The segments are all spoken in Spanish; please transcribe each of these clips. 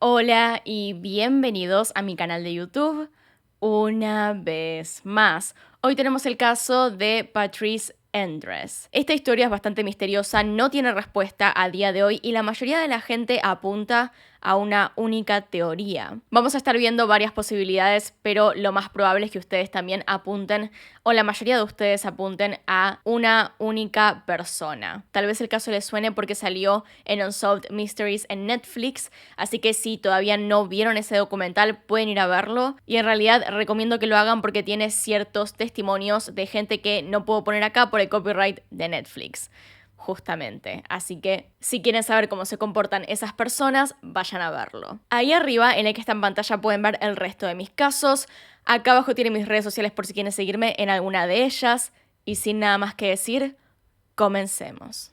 Hola y bienvenidos a mi canal de YouTube una vez más. Hoy tenemos el caso de Patrice Endres. Esta historia es bastante misteriosa, no tiene respuesta a día de hoy y la mayoría de la gente apunta a una única teoría. Vamos a estar viendo varias posibilidades, pero lo más probable es que ustedes también apunten, o la mayoría de ustedes apunten a una única persona. Tal vez el caso les suene porque salió en Unsolved Mysteries en Netflix, así que si todavía no vieron ese documental pueden ir a verlo y en realidad recomiendo que lo hagan porque tiene ciertos testimonios de gente que no puedo poner acá por el copyright de Netflix. Justamente. Así que si quieren saber cómo se comportan esas personas, vayan a verlo. Ahí arriba, en el que está en pantalla, pueden ver el resto de mis casos. Acá abajo tienen mis redes sociales por si quieren seguirme en alguna de ellas. Y sin nada más que decir, comencemos.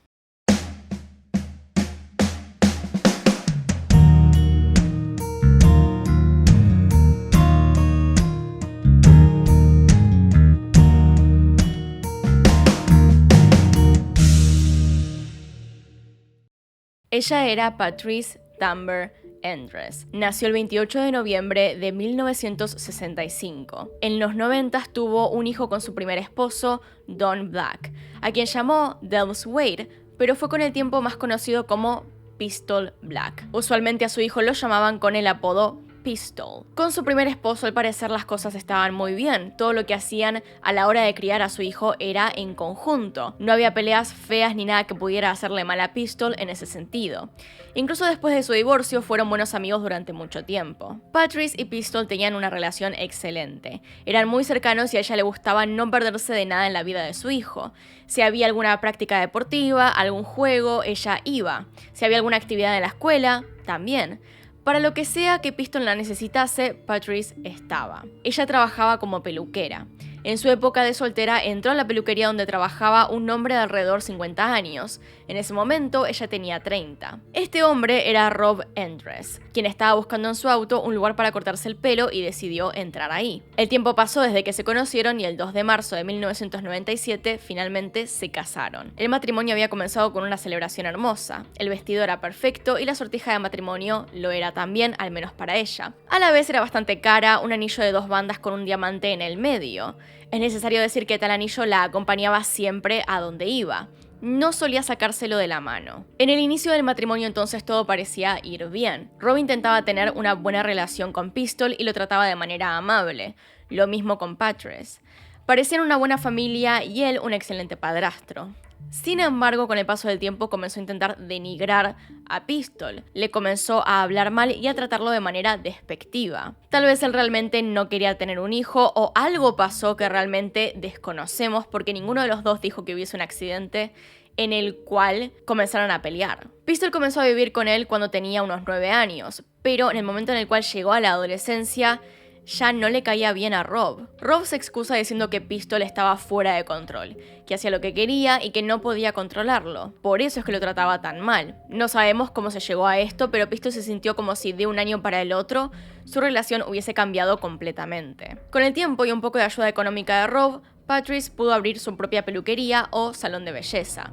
Ella era Patrice Tamber Endres. Nació el 28 de noviembre de 1965. En los 90 tuvo un hijo con su primer esposo, Don Black, a quien llamó Delves Wade, pero fue con el tiempo más conocido como Pistol Black. Usualmente a su hijo lo llamaban con el apodo Pistol. Con su primer esposo, al parecer, las cosas estaban muy bien. Todo lo que hacían a la hora de criar a su hijo era en conjunto. No había peleas feas ni nada que pudiera hacerle mal a Pistol en ese sentido. Incluso después de su divorcio, fueron buenos amigos durante mucho tiempo. Patrice y Pistol tenían una relación excelente. Eran muy cercanos y a ella le gustaba no perderse de nada en la vida de su hijo. Si había alguna práctica deportiva, algún juego, ella iba. Si había alguna actividad en la escuela, también. Para lo que sea que Pistol la necesitase, Patrice estaba. Ella trabajaba como peluquera. En su época de soltera entró a la peluquería donde trabajaba un hombre de alrededor 50 años. En ese momento ella tenía 30. Este hombre era Rob Endres, quien estaba buscando en su auto un lugar para cortarse el pelo y decidió entrar ahí. El tiempo pasó desde que se conocieron y el 2 de marzo de 1997 finalmente se casaron. El matrimonio había comenzado con una celebración hermosa. El vestido era perfecto y la sortija de matrimonio lo era también, al menos para ella. A la vez era bastante cara, un anillo de 2 bandas con un diamante en el medio. Es necesario decir que tal anillo la acompañaba siempre a donde iba. No solía sacárselo de la mano. En el inicio del matrimonio entonces todo parecía ir bien. Rob intentaba tener una buena relación con Pistol y lo trataba de manera amable. Lo mismo con Patrice. Parecían una buena familia y él un excelente padrastro. Sin embargo, con el paso del tiempo comenzó a intentar denigrar a Pistol. Le comenzó a hablar mal y a tratarlo de manera despectiva. Tal vez él realmente no quería tener un hijo o algo pasó que realmente desconocemos porque ninguno de los dos dijo que hubiese un accidente en el cual comenzaron a pelear. Pistol comenzó a vivir con él cuando tenía unos 9 años, pero en el momento en el cual llegó a la adolescencia, ya no le caía bien a Rob. Rob se excusa diciendo que Pistol estaba fuera de control, que hacía lo que quería y que no podía controlarlo. Por eso es que lo trataba tan mal. No sabemos cómo se llegó a esto, pero Pistol se sintió como si de un año para el otro su relación hubiese cambiado completamente. Con el tiempo y un poco de ayuda económica de Rob, Patrice pudo abrir su propia peluquería o salón de belleza.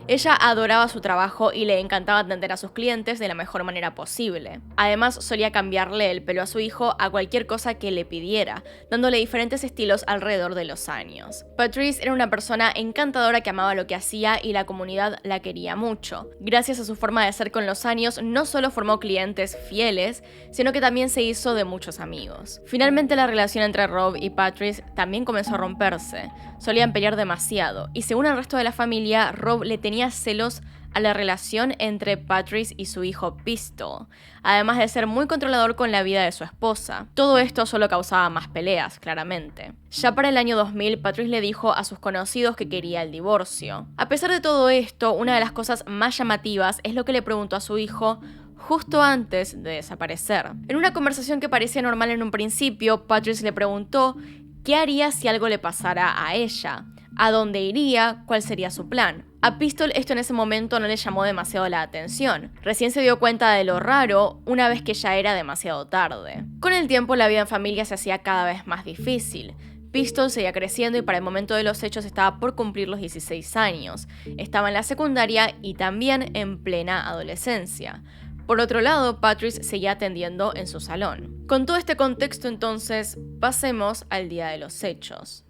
Ella adoraba su trabajo y le encantaba atender a sus clientes de la mejor manera posible. Además, solía cambiarle el pelo a su hijo a cualquier cosa que le pidiera, dándole diferentes estilos alrededor de los años. Patrice era una persona encantadora que amaba lo que hacía y la comunidad la quería mucho. Gracias a su forma de ser con los años, no solo formó clientes fieles, sino que también se hizo de muchos amigos. Finalmente, la relación entre Rob y Patrice también comenzó a romperse. Solían pelear demasiado, y según el resto de la familia, Rob le tenía celos a la relación entre Patrice y su hijo Pistol, además de ser muy controlador con la vida de su esposa. Todo esto solo causaba más peleas, claramente. Ya para el año 2000, Patrice le dijo a sus conocidos que quería el divorcio. A pesar de todo esto, una de las cosas más llamativas es lo que le preguntó a su hijo justo antes de desaparecer. En una conversación que parecía normal en un principio, Patrice le preguntó qué haría si algo le pasara a ella, a dónde iría, cuál sería su plan. A Pistol esto en ese momento no le llamó demasiado la atención. Recién se dio cuenta de lo raro una vez que ya era demasiado tarde. Con el tiempo la vida en familia se hacía cada vez más difícil. Pistol seguía creciendo y para el momento de los hechos estaba por cumplir los 16 años. Estaba en la secundaria y también en plena adolescencia. Por otro lado, Patrice seguía atendiendo en su salón. Con todo este contexto, entonces, pasemos al día de los hechos.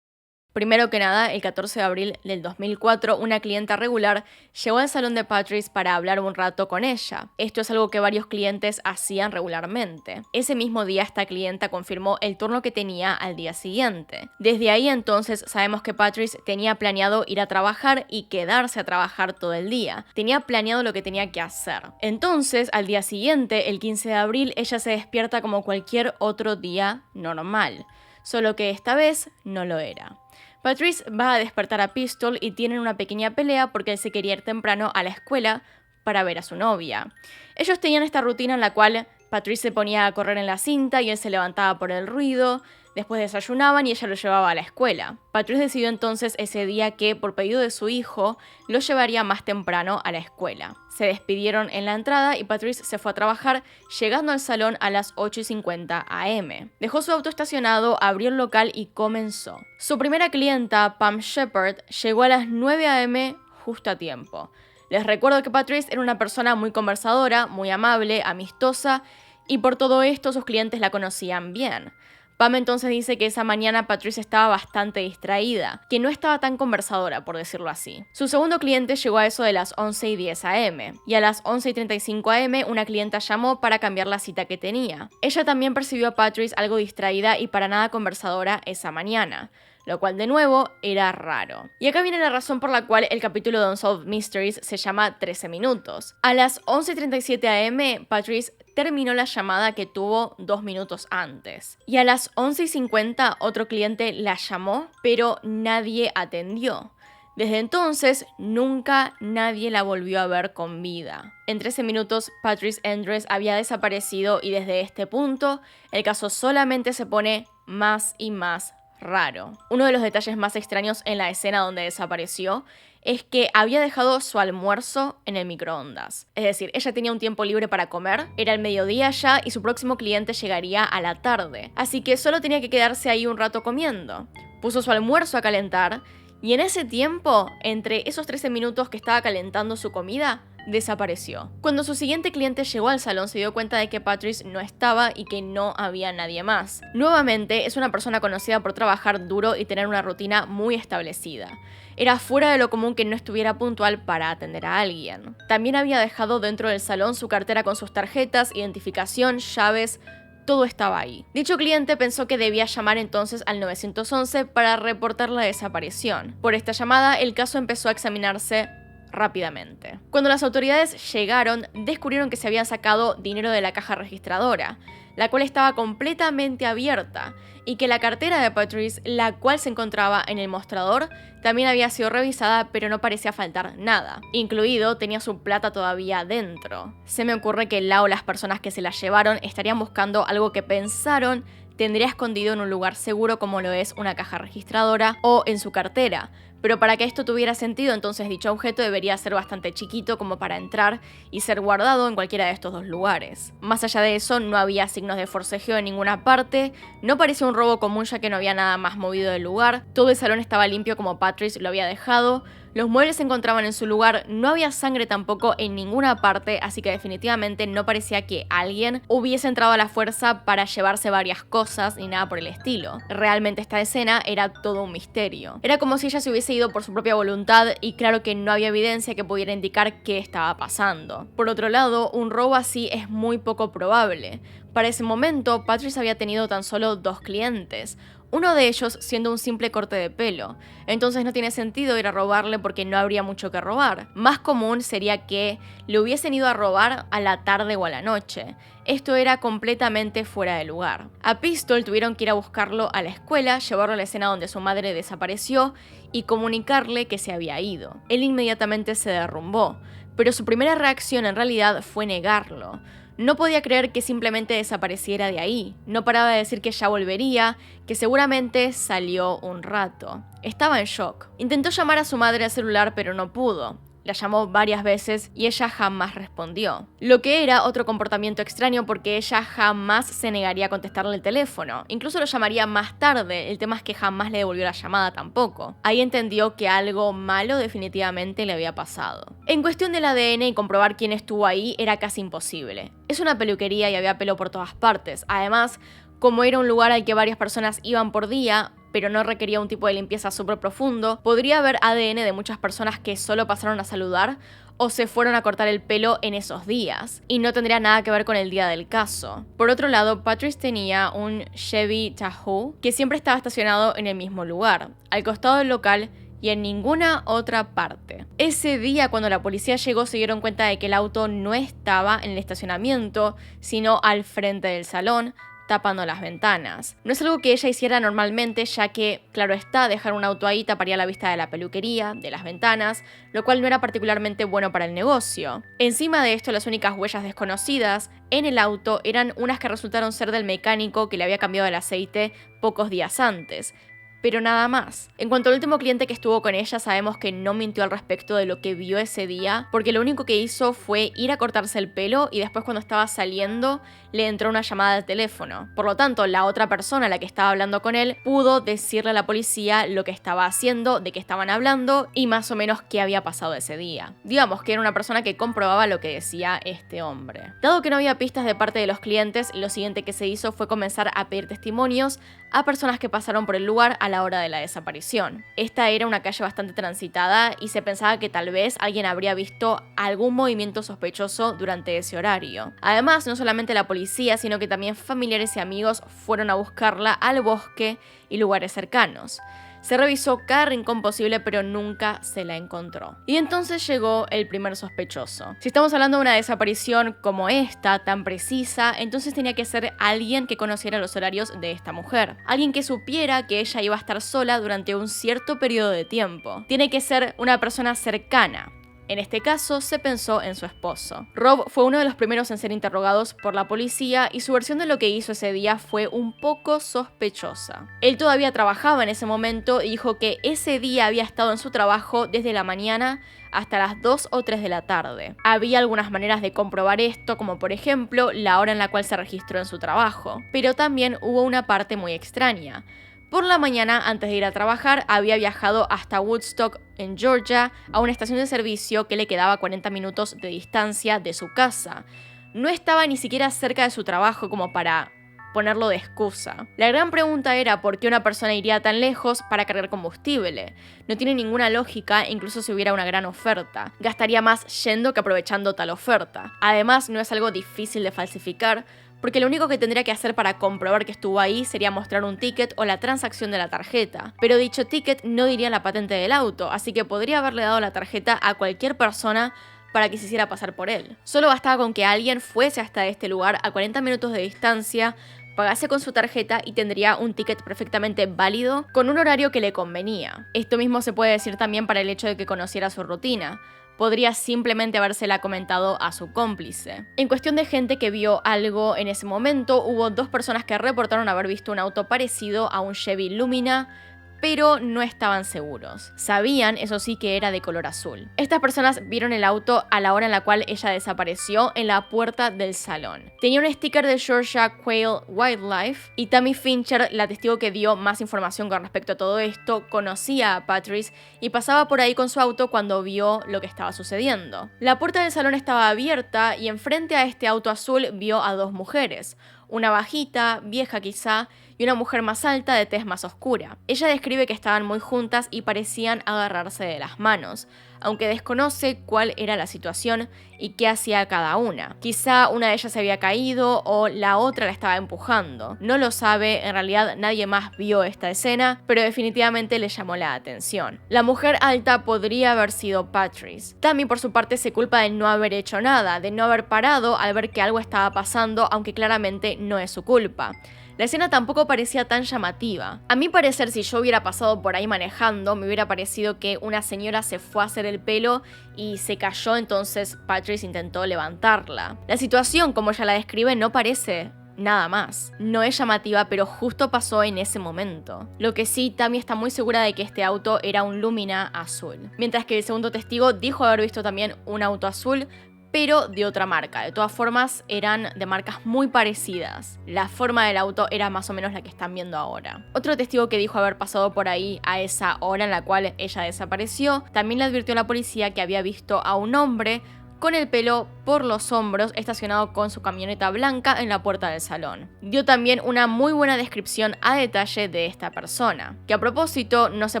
Primero que nada, el 14 de abril del 2004, una clienta regular llegó al salón de Patrice para hablar un rato con ella. Esto es algo que varios clientes hacían regularmente. Ese mismo día, esta clienta confirmó el turno que tenía al día siguiente. Desde ahí entonces sabemos que Patrice tenía planeado ir a trabajar y quedarse a trabajar todo el día. Tenía planeado lo que tenía que hacer. Entonces, al día siguiente, el 15 de abril, ella se despierta como cualquier otro día normal. Solo que esta vez no lo era. Patrice va a despertar a Pistol y tienen una pequeña pelea porque él se quería ir temprano a la escuela para ver a su novia. Ellos tenían esta rutina en la cual Patrice se ponía a correr en la cinta y él se levantaba por el ruido, después desayunaban y ella lo llevaba a la escuela. Patrice decidió entonces ese día que, por pedido de su hijo, lo llevaría más temprano a la escuela. Se despidieron en la entrada y Patrice se fue a trabajar, llegando al salón a las 8:50 am. Dejó su auto estacionado, abrió el local y comenzó. Su primera clienta, Pam Shepard, llegó a las 9 am justo a tiempo. Les recuerdo que Patrice era una persona muy conversadora, muy amable, amistosa, y por todo esto sus clientes la conocían bien. Pam entonces dice que esa mañana Patrice estaba bastante distraída, que no estaba tan conversadora, por decirlo así. Su segundo cliente llegó a eso de las 11:10 am, y a las 11:35 am una clienta llamó para cambiar la cita que tenía. Ella también percibió a Patrice algo distraída y para nada conversadora esa mañana, lo cual de nuevo era raro. Y acá viene la razón por la cual el capítulo de Unsolved Mysteries se llama 13 minutos. A las 11:37 am, Patrice terminó la llamada que tuvo 2 minutos antes. Y a las 11:50 otro cliente la llamó, pero nadie atendió. Desde entonces, nunca nadie la volvió a ver con vida. En 13 minutos, Patrice Endres había desaparecido y desde este punto, el caso solamente se pone más y más raro. Uno de los detalles más extraños en la escena donde desapareció es que había dejado su almuerzo en el microondas. Es decir, ella tenía un tiempo libre para comer, era el mediodía ya y su próximo cliente llegaría a la tarde. Así que solo tenía que quedarse ahí un rato comiendo. Puso su almuerzo a calentar y en ese tiempo, entre esos 13 minutos que estaba calentando su comida, desapareció. Cuando su siguiente cliente llegó al salón se dio cuenta de que Patrice no estaba y que no había nadie más. Nuevamente, es una persona conocida por trabajar duro y tener una rutina muy establecida. Era fuera de lo común que no estuviera puntual para atender a alguien. También había dejado dentro del salón su cartera con sus tarjetas, identificación, llaves. Todo estaba ahí. Dicho cliente pensó que debía llamar entonces al 911 para reportar la desaparición. Por esta llamada, el caso empezó a examinarse rápidamente. Cuando las autoridades llegaron, descubrieron que se habían sacado dinero de la caja registradora, la cual estaba completamente abierta, y que la cartera de Patrice, la cual se encontraba en el mostrador, también había sido revisada, pero no parecía faltar nada. Incluido, tenía su plata todavía dentro. Se me ocurre que Lau, las personas que se la llevaron, estarían buscando algo que pensaron tendría escondido en un lugar seguro como lo es una caja registradora o en su cartera. Pero para que esto tuviera sentido, entonces dicho objeto debería ser bastante chiquito como para entrar y ser guardado en cualquiera de estos dos lugares. Más allá de eso, no había signos de forcejeo en ninguna parte, no parecía un robo común ya que no había nada más movido del lugar, todo el salón estaba limpio como Patrice lo había dejado, los muebles se encontraban en su lugar, no había sangre tampoco en ninguna parte, así que definitivamente no parecía que alguien hubiese entrado a la fuerza para llevarse varias cosas ni nada por el estilo. Realmente esta escena era todo un misterio. Era como si ella se hubiese ido por su propia voluntad y claro que no había evidencia que pudiera indicar qué estaba pasando. Por otro lado, un robo así es muy poco probable. Para ese momento, Patrice había tenido tan solo 2 clientes. Uno de ellos siendo un simple corte de pelo. Entonces no tiene sentido ir a robarle porque no habría mucho que robar. Más común sería que le hubiesen ido a robar a la tarde o a la noche. Esto era completamente fuera de lugar. A Pistol tuvieron que ir a buscarlo a la escuela, llevarlo a la escena donde su madre desapareció y comunicarle que se había ido. Él inmediatamente se derrumbó, pero su primera reacción en realidad fue negarlo. No podía creer que simplemente desapareciera de ahí. No paraba de decir que ya volvería, que seguramente salió un rato. Estaba en shock. Intentó llamar a su madre al celular, pero no pudo. La llamó varias veces y ella jamás respondió. Lo que era otro comportamiento extraño porque ella jamás se negaría a contestarle el teléfono. Incluso lo llamaría más tarde, el tema es que jamás le devolvió la llamada tampoco. Ahí entendió que algo malo definitivamente le había pasado. En cuestión del ADN y comprobar quién estuvo ahí era casi imposible. Es una peluquería y había pelo por todas partes. Además, como era un lugar al que varias personas iban por día, pero no requería un tipo de limpieza súper profundo, podría haber ADN de muchas personas que solo pasaron a saludar o se fueron a cortar el pelo en esos días, y no tendría nada que ver con el día del caso. Por otro lado, Patrice tenía un Chevy Tahoe que siempre estaba estacionado en el mismo lugar, al costado del local y en ninguna otra parte. Ese día, cuando la policía llegó, se dieron cuenta de que el auto no estaba en el estacionamiento, sino al frente del salón, tapando las ventanas. No es algo que ella hiciera normalmente, ya que, claro está, dejar un auto ahí taparía la vista de la peluquería, de las ventanas, lo cual no era particularmente bueno para el negocio. Encima de esto, las únicas huellas desconocidas en el auto eran unas que resultaron ser del mecánico que le había cambiado el aceite pocos días antes. Pero nada más. En cuanto al último cliente que estuvo con ella, sabemos que no mintió al respecto de lo que vio ese día, porque lo único que hizo fue ir a cortarse el pelo y después, cuando estaba saliendo, le entró una llamada de teléfono. Por lo tanto, la otra persona, la que estaba hablando con él, pudo decirle a la policía lo que estaba haciendo, de qué estaban hablando y más o menos qué había pasado ese día. Digamos que era una persona que comprobaba lo que decía este hombre. Dado que no había pistas de parte de los clientes, lo siguiente que se hizo fue comenzar a pedir testimonios a personas que pasaron por el lugar a la hora de la desaparición. Esta era una calle bastante transitada y se pensaba que tal vez alguien habría visto algún movimiento sospechoso durante ese horario. Además, no solamente la policía, sino que también familiares y amigos fueron a buscarla al bosque y lugares cercanos. Se revisó cada rincón posible, pero nunca se la encontró. Y entonces llegó el primer sospechoso. Si estamos hablando de una desaparición como esta, tan precisa, entonces tenía que ser alguien que conociera los horarios de esta mujer. Alguien que supiera que ella iba a estar sola durante un cierto periodo de tiempo. Tiene que ser una persona cercana. En este caso, se pensó en su esposo. Rob fue uno de los primeros en ser interrogados por la policía y su versión de lo que hizo ese día fue un poco sospechosa. Él todavía trabajaba en ese momento y dijo que ese día había estado en su trabajo desde la mañana hasta las 2 o 3 de la tarde. Había algunas maneras de comprobar esto, como por ejemplo la hora en la cual se registró en su trabajo. Pero también hubo una parte muy extraña. Por la mañana, antes de ir a trabajar, había viajado hasta Woodstock, en Georgia, a una estación de servicio que le quedaba 40 minutos de distancia de su casa. No estaba ni siquiera cerca de su trabajo como para ponerlo de excusa. La gran pregunta era por qué una persona iría tan lejos para cargar combustible. No tiene ninguna lógica, incluso si hubiera una gran oferta. Gastaría más yendo que aprovechando tal oferta. Además, no es algo difícil de falsificar, porque lo único que tendría que hacer para comprobar que estuvo ahí sería mostrar un ticket o la transacción de la tarjeta. Pero dicho ticket no diría la patente del auto, así que podría haberle dado la tarjeta a cualquier persona para que se hiciera pasar por él. Solo bastaba con que alguien fuese hasta este lugar a 40 minutos de distancia, pagase con su tarjeta y tendría un ticket perfectamente válido con un horario que le convenía. Esto mismo se puede decir también para el hecho de que conociera su rutina. Podría simplemente habérsela comentado a su cómplice. En cuestión de gente que vio algo en ese momento, hubo 2 personas que reportaron haber visto un auto parecido a un Chevy Lumina, pero no estaban seguros. Sabían, eso sí, que era de color azul. Estas personas vieron el auto a la hora en la cual ella desapareció en la puerta del salón. Tenía un sticker de Georgia Quail Wildlife y Tammy Fincher, la testigo que dio más información con respecto a todo esto, conocía a Patrice y pasaba por ahí con su auto cuando vio lo que estaba sucediendo. La puerta del salón estaba abierta y enfrente a este auto azul vio a 2 mujeres. Una bajita, vieja quizá, y una mujer más alta de tez más oscura. Ella describe que estaban muy juntas y parecían agarrarse de las manos, aunque desconoce cuál era la situación y qué hacía cada una. Quizá una de ellas se había caído o la otra la estaba empujando. No lo sabe, en realidad nadie más vio esta escena, pero definitivamente le llamó la atención. La mujer alta podría haber sido Patrice. Tammy, por su parte, se culpa de no haber hecho nada, de no haber parado al ver que algo estaba pasando, aunque claramente no es su culpa. La escena tampoco parecía tan llamativa. A mi parecer, si yo hubiera pasado por ahí manejando, me hubiera parecido que una señora se fue a hacer el pelo y se cayó, entonces Patrice intentó levantarla. La situación, como ella la describe, no parece nada más. No es llamativa, pero justo pasó en ese momento. Lo que sí, Tammy está muy segura de que este auto era un Lumina azul. Mientras que el segundo testigo dijo haber visto también un auto azul, pero de otra marca. De todas formas, eran de marcas muy parecidas. La forma del auto era más o menos la que están viendo ahora. Otro testigo que dijo haber pasado por ahí a esa hora en la cual ella desapareció, también le advirtió a la policía que había visto a un hombre con el pelo por los hombros estacionado con su camioneta blanca en la puerta del salón. Dio también una muy buena descripción a detalle de esta persona, que a propósito no se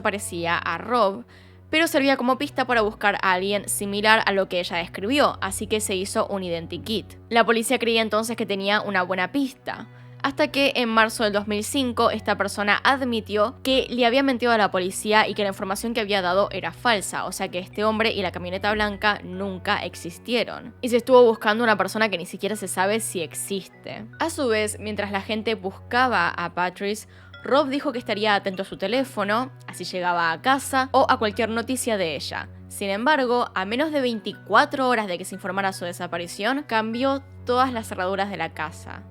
parecía a Rob, pero servía como pista para buscar a alguien similar a lo que ella describió, así que se hizo un identikit. La policía creía entonces que tenía una buena pista, hasta que en marzo del 2005 esta persona admitió que le había mentido a la policía y que la información que había dado era falsa, o sea que este hombre y la camioneta blanca nunca existieron. Y se estuvo buscando una persona que ni siquiera se sabe si existe. A su vez, mientras la gente buscaba a Patrice, Rob dijo que estaría atento a su teléfono, así llegaba a casa o a cualquier noticia de ella. Sin embargo, a menos de 24 horas de que se informara su desaparición, cambió todas las cerraduras de la casa.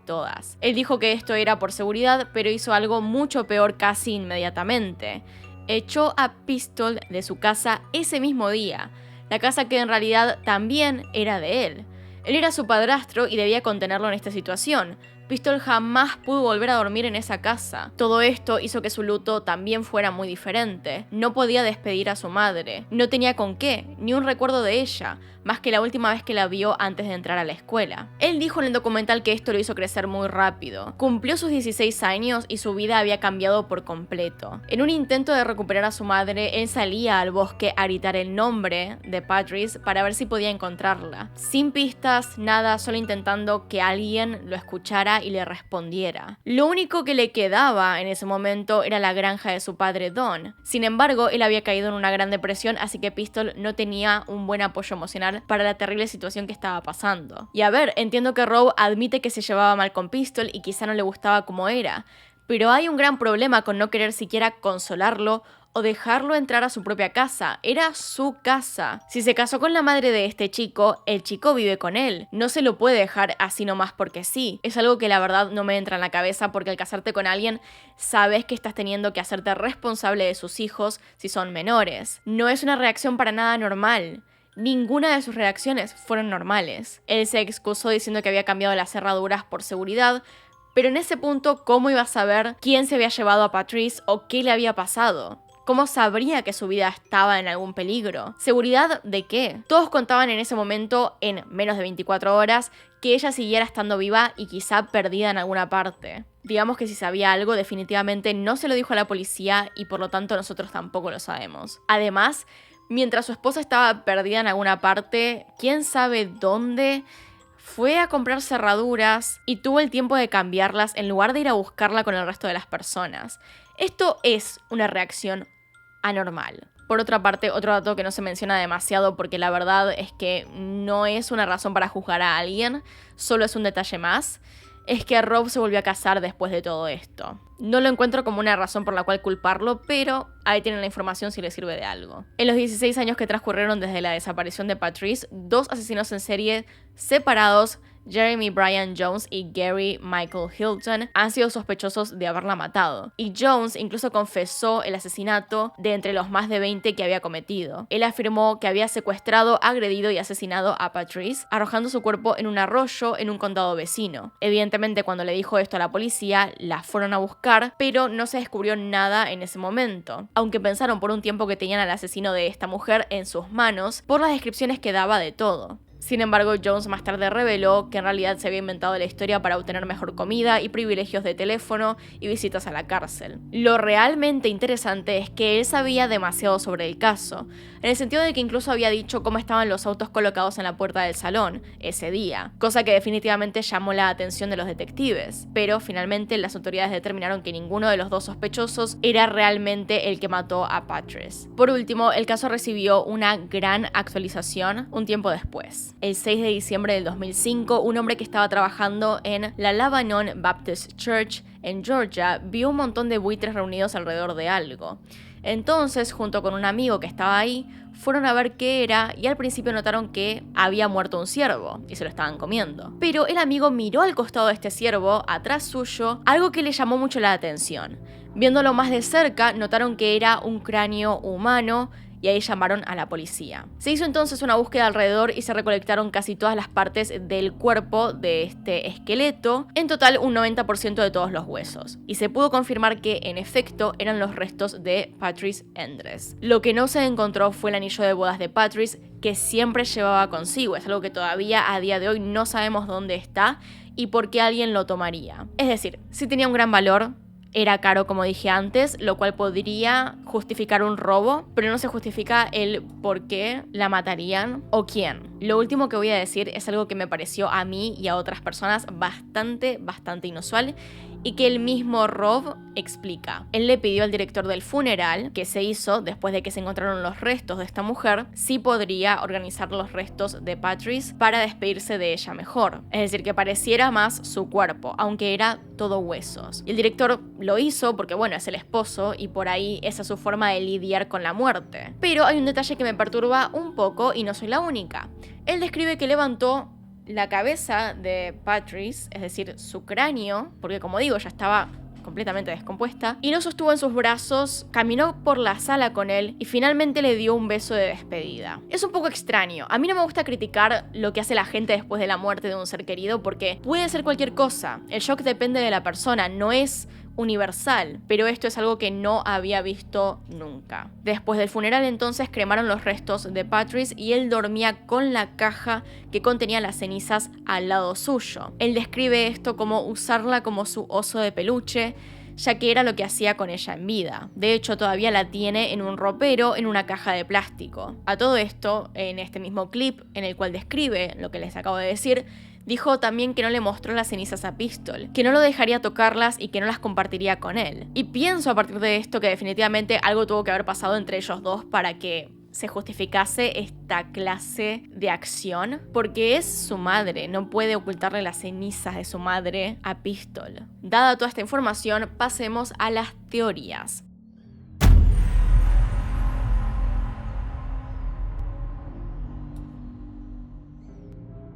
Todas. Él dijo que esto era por seguridad, pero hizo algo mucho peor casi inmediatamente. Echó a Pistol de su casa ese mismo día, la casa que en realidad también era de él. Él era su padrastro y debía contenerlo en esta situación. Pistol jamás pudo volver a dormir en esa casa. Todo esto hizo que su luto también fuera muy diferente. No podía despedir a su madre. No tenía con qué, ni un recuerdo de ella, más que la última vez que la vio antes de entrar a la escuela. Él dijo en el documental que esto lo hizo crecer muy rápido. Cumplió sus 16 años y su vida había cambiado por completo. En un intento de recuperar a su madre, él salía al bosque a gritar el nombre de Patrice para ver si podía encontrarla. Sin pistas, nada, solo intentando que alguien lo escuchara y le respondiera. Lo único que le quedaba en ese momento era la granja de su padre Don. Sin embargo, él había caído en una gran depresión, así que Pistol no tenía un buen apoyo emocional para la terrible situación que estaba pasando. Y a ver, entiendo que Rob admite que se llevaba mal con Pistol y quizá no le gustaba como era, pero hay un gran problema con no querer siquiera consolarlo o dejarlo entrar a su propia casa. Era su casa. Si se casó con la madre de este chico, el chico vive con él. No se lo puede dejar así nomás porque sí. Es algo que la verdad no me entra en la cabeza, porque al casarte con alguien sabes que estás teniendo que hacerte responsable de sus hijos si son menores. No es una reacción para nada normal. Ninguna de sus reacciones fueron normales. Él se excusó diciendo que había cambiado las cerraduras por seguridad, pero en ese punto, ¿cómo iba a saber quién se había llevado a Patrice o qué le había pasado? ¿Cómo sabría que su vida estaba en algún peligro? ¿Seguridad de qué? Todos contaban en ese momento, en menos de 24 horas, que ella siguiera estando viva y quizá perdida en alguna parte. Digamos que si sabía algo, definitivamente no se lo dijo a la policía y por lo tanto nosotros tampoco lo sabemos. Además, mientras su esposa estaba perdida en alguna parte, quién sabe dónde, fue a comprar cerraduras y tuvo el tiempo de cambiarlas en lugar de ir a buscarla con el resto de las personas. Esto es una reacción anormal. Por otra parte, otro dato que no se menciona demasiado porque la verdad es que no es una razón para juzgar a alguien, solo es un detalle más, es que Rob se volvió a casar después de todo esto. No lo encuentro como una razón por la cual culparlo, pero ahí tienen la información si les sirve de algo. En los 16 años que transcurrieron desde la desaparición de Patrice, 2 asesinos en serie separados, Jeremy Brian Jones y Gary Michael Hilton, han sido sospechosos de haberla matado. Y Jones incluso confesó el asesinato de entre los más de 20 que había cometido. Él afirmó que había secuestrado, agredido y asesinado a Patrice, arrojando su cuerpo en un arroyo en un condado vecino. Evidentemente, cuando le dijo esto a la policía, la fueron a buscar, pero no se descubrió nada en ese momento. Aunque pensaron por un tiempo que tenían al asesino de esta mujer en sus manos, por las descripciones que daba de todo. Sin embargo, Jones más tarde reveló que en realidad se había inventado la historia para obtener mejor comida y privilegios de teléfono y visitas a la cárcel. Lo realmente interesante es que él sabía demasiado sobre el caso, en el sentido de que incluso había dicho cómo estaban los autos colocados en la puerta del salón ese día, cosa que definitivamente llamó la atención de los detectives, pero finalmente las autoridades determinaron que ninguno de los dos sospechosos era realmente el que mató a Patrice. Por último, el caso recibió una gran actualización un tiempo después. El 6 de diciembre del 2005, un hombre que estaba trabajando en la Lebanon Baptist Church en Georgia vio un montón de buitres reunidos alrededor de algo. Entonces, junto con un amigo que estaba ahí, fueron a ver qué era y al principio notaron que había muerto un ciervo y se lo estaban comiendo. Pero el amigo miró al costado de este ciervo, atrás suyo, algo que le llamó mucho la atención. Viéndolo más de cerca, notaron que era un cráneo humano y ahí llamaron a la policía. Se hizo entonces una búsqueda alrededor y se recolectaron casi todas las partes del cuerpo de este esqueleto, en total un 90% de todos los huesos. Y se pudo confirmar que en efecto eran los restos de Patrice Endres. Lo que no se encontró fue el anillo de bodas de Patrice, que siempre llevaba consigo. Es algo que todavía a día de hoy no sabemos dónde está y por qué alguien lo tomaría. Es decir, sí tenía un gran valor. Era caro, como dije antes, lo cual podría justificar un robo, pero no se justifica el por qué la matarían o quién. Lo último que voy a decir es algo que me pareció a mí y a otras personas bastante inusual y que el mismo Rob explica. Él le pidió al director del funeral, que se hizo después de que se encontraron los restos de esta mujer, si podría organizar los restos de Patrice para despedirse de ella mejor. Es decir, que pareciera más su cuerpo, aunque era todo huesos. Y el director lo hizo porque, bueno, es el esposo y por ahí esa es su forma de lidiar con la muerte. Pero hay un detalle que me perturba un poco y no soy la única. Él describe que levantó la cabeza de Patrice, es decir, su cráneo, porque como digo, ya estaba completamente descompuesta, y lo sostuvo en sus brazos, caminó por la sala con él y finalmente le dio un beso de despedida. Es un poco extraño. A mí no me gusta criticar lo que hace la gente después de la muerte de un ser querido porque puede ser cualquier cosa. El shock depende de la persona, no es universal, pero esto es algo que no había visto nunca. Después del funeral entonces cremaron los restos de Patrice y él dormía con la caja que contenía las cenizas al lado suyo. Él describe esto como usarla como su oso de peluche, ya que era lo que hacía con ella en vida. De hecho, todavía la tiene en un ropero en una caja de plástico. A todo esto, en este mismo clip en el cual describe lo que les acabo de decir, dijo también que no le mostró las cenizas a Pistol, que no lo dejaría tocarlas y que no las compartiría con él. Y pienso a partir de esto que definitivamente algo tuvo que haber pasado entre ellos dos para que se justificase esta clase de acción, porque es su madre, no puede ocultarle las cenizas de su madre a Pistol. Dada toda esta información, pasemos a las teorías.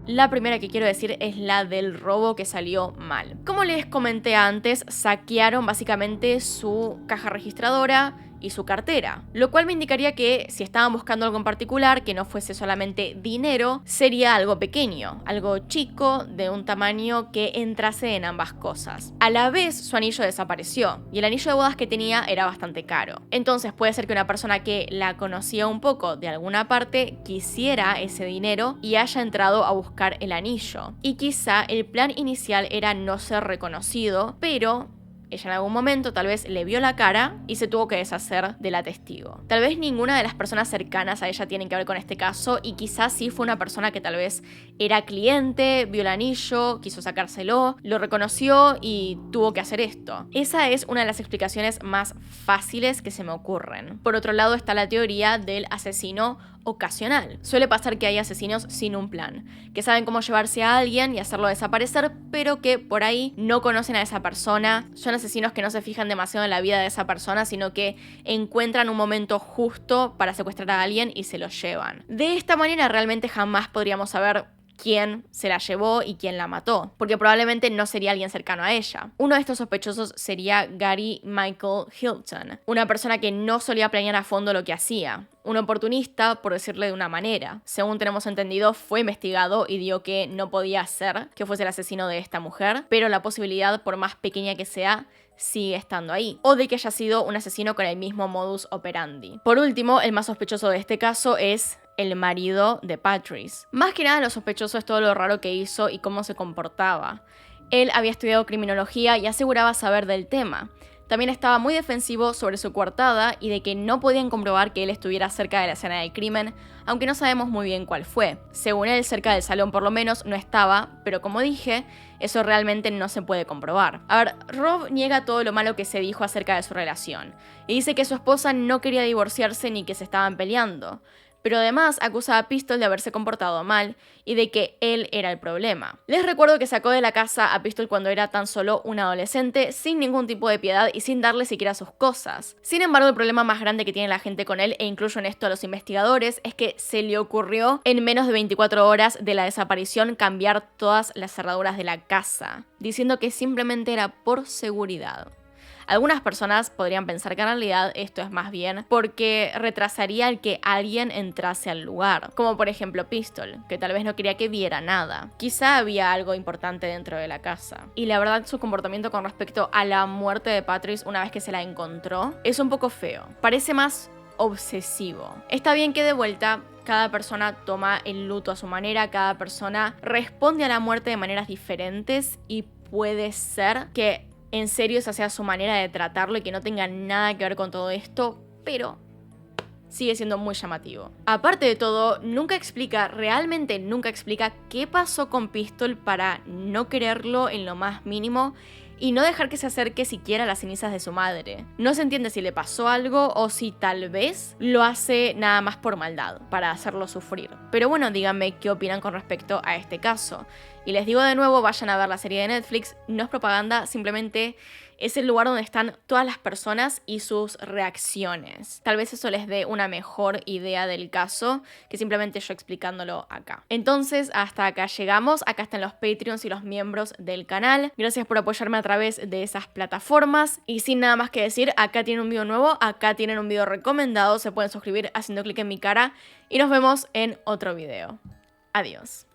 La primera que quiero decir es la del robo que salió mal. Como les comenté antes, saquearon básicamente su caja registradora y su cartera, lo cual me indicaría que si estaban buscando algo en particular que no fuese solamente dinero, sería algo pequeño, algo chico, de un tamaño que entrase en ambas cosas. A la vez, su anillo desapareció y el anillo de bodas que tenía era bastante caro. Entonces puede ser que una persona que la conocía un poco de alguna parte quisiera ese dinero y haya entrado a buscar el anillo. Y quizá el plan inicial era no ser reconocido, pero ella en algún momento tal vez le vio la cara y se tuvo que deshacer de la testigo. Tal vez ninguna de las personas cercanas a ella tienen que ver con este caso y quizás sí fue una persona que tal vez era cliente, vio el anillo, quiso sacárselo, lo reconoció y tuvo que hacer esto. Esa es una de las explicaciones más fáciles que se me ocurren. Por otro lado está la teoría del asesino ocasional. Suele pasar que hay asesinos sin un plan, que saben cómo llevarse a alguien y hacerlo desaparecer, pero que por ahí no conocen a esa persona. Son asesinos que no se fijan demasiado en la vida de esa persona, sino que encuentran un momento justo para secuestrar a alguien y se lo llevan. De esta manera realmente jamás podríamos saber quién se la llevó y quién la mató, porque probablemente no sería alguien cercano a ella. Uno de estos sospechosos sería Gary Michael Hilton, una persona que no solía planear a fondo lo que hacía. Un oportunista, por decirle de una manera. Según tenemos entendido, fue investigado y dio que no podía ser que fuese el asesino de esta mujer, pero la posibilidad, por más pequeña que sea, sigue estando ahí. O de que haya sido un asesino con el mismo modus operandi. Por último, el más sospechoso de este caso es el marido de Patrice. Más que nada lo sospechoso es todo lo raro que hizo y cómo se comportaba. Él había estudiado criminología y aseguraba saber del tema. También estaba muy defensivo sobre su coartada y de que no podían comprobar que él estuviera cerca de la escena del crimen, aunque no sabemos muy bien cuál fue. Según él, cerca del salón por lo menos no estaba, pero como dije, eso realmente no se puede comprobar. A ver, Rob niega todo lo malo que se dijo acerca de su relación y dice que su esposa no quería divorciarse ni que se estaban peleando. pero además acusa a Pistol de haberse comportado mal y de que él era el problema. Les recuerdo que sacó de la casa a Pistol cuando era tan solo un adolescente, sin ningún tipo de piedad y sin darle siquiera sus cosas. Sin embargo, el problema más grande que tiene la gente con él, e incluyo en esto a los investigadores, es que se le ocurrió en menos de 24 horas de la desaparición cambiar todas las cerraduras de la casa, diciendo que simplemente era por seguridad. Algunas personas podrían pensar que en realidad esto es más bien porque retrasaría el que alguien entrase al lugar, como por ejemplo Pistol, que tal vez no quería que viera nada. Quizá había algo importante dentro de la casa. Y la verdad, su comportamiento con respecto a la muerte de Patrice una vez que se la encontró es un poco feo. Parece más obsesivo. Está bien que de vuelta cada persona toma el luto a su manera, cada persona responde a la muerte de maneras diferentes y puede ser que en serio esa sea su manera de tratarlo y que no tenga nada que ver con todo esto, pero sigue siendo muy llamativo. Aparte de todo, realmente nunca explica qué pasó con Pistol para no quererlo en lo más mínimo y no dejar que se acerque siquiera a las cenizas de su madre. No se entiende si le pasó algo o si tal vez lo hace nada más por maldad, para hacerlo sufrir. Pero bueno, díganme qué opinan con respecto a este caso. Y les digo de nuevo, vayan a ver la serie de Netflix, no es propaganda, simplemente es el lugar donde están todas las personas y sus reacciones. Tal vez eso les dé una mejor idea del caso que simplemente yo explicándolo acá. Entonces, hasta acá llegamos. Acá están los Patreons y los miembros del canal. Gracias por apoyarme a través de esas plataformas. Y sin nada más que decir, acá tienen un video nuevo, acá tienen un video recomendado. Se pueden suscribir haciendo clic en mi cara y nos vemos en otro video. Adiós.